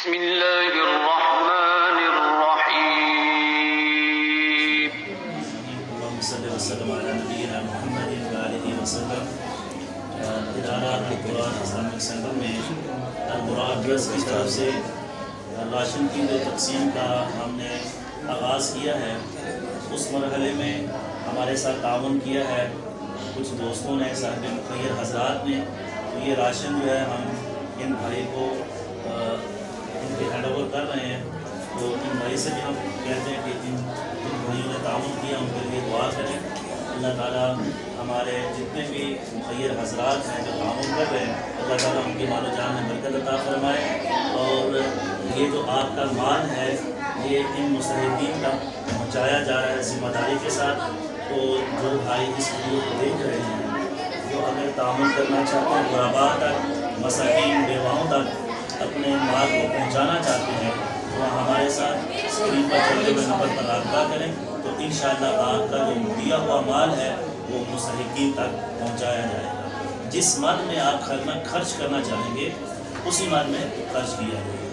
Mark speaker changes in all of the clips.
Speaker 1: بسم اللہ الرحمن الرحیم
Speaker 2: اللہم صلی وسلم علی نبینا محمد وآلہ وسلم۔ ادارہ القرآن اسلامک سینٹر میں القرآن ٹرسٹ کی طرف سے راشن کی جو تقسیم کا ہم نے آغاز کیا ہے، اس مرحلے میں ہمارے ساتھ تعاون کیا ہے کچھ دوستوں نے، صاحب مخیر حضرات نے۔ تو یہ راشن جو ہے ہم ان بھائی کو ان کے ہینڈ اوور کر رہے ہیں۔ تو ان بھائی سے بھی ہم کہتے ہیں کہ جن بھائیوں نے تعاون کیا ان کے لیے دعا کریں۔ اللہ تعالیٰ ہمارے جتنے بھی مخیر حضرات ہیں جو تعاون کر رہے ہیں، اللہ تعالیٰ ان کی مال و جان میں برکت عطا فرمائے، اور یہ جو آپ کا مال ہے یہ ان مستحقین تک پہنچایا جا رہا ہے ذمہ داری کے ساتھ۔ تو جو بھائی اس ویڈیو کو دیکھ رہے ہیں، جو اگر تعاون کرنا چاہتے ہیں، غرباء تک، مساکین، بیواؤں تک اپنے مال کو پہنچانا چاہتے ہیں، تو ہمارے ساتھ اسکرین پر چلتے ہوئے نمبر پر رابطہ کریں، تو انشاءاللہ آپ کا جو دیا ہوا مال ہے وہ مستحقین تک پہنچایا جائے گا۔ جس مال میں آپ خرچ کرنا چاہیں گے اسی مال میں خرچ کیا جائے گا۔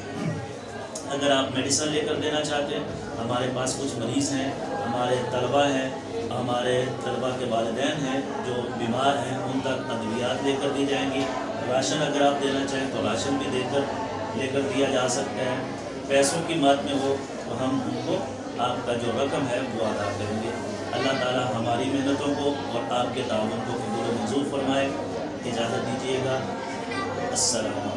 Speaker 2: اگر آپ میڈیسن لے کر دینا چاہتے ہیں، ہمارے پاس کچھ مریض ہیں، ہمارے طلبہ ہیں، ہمارے طلبہ کے والدین ہیں جو بیمار ہیں، ان تک ادویات لے کر دی جائیں گی۔ راشن اگر آپ دینا چاہیں تو راشن بھی لے کر دیا جا سکتا ہے۔ پیسوں کی مد میں ہو تو ہم ان کو آپ کا جو رقم ہے وہ ادا کریں گے۔ اللہ تعالیٰ ہماری محنتوں کو اور آپ کے تعاون کو قبول و منظور فرمائے۔ اجازت دیجیے گا، السلام علیکم۔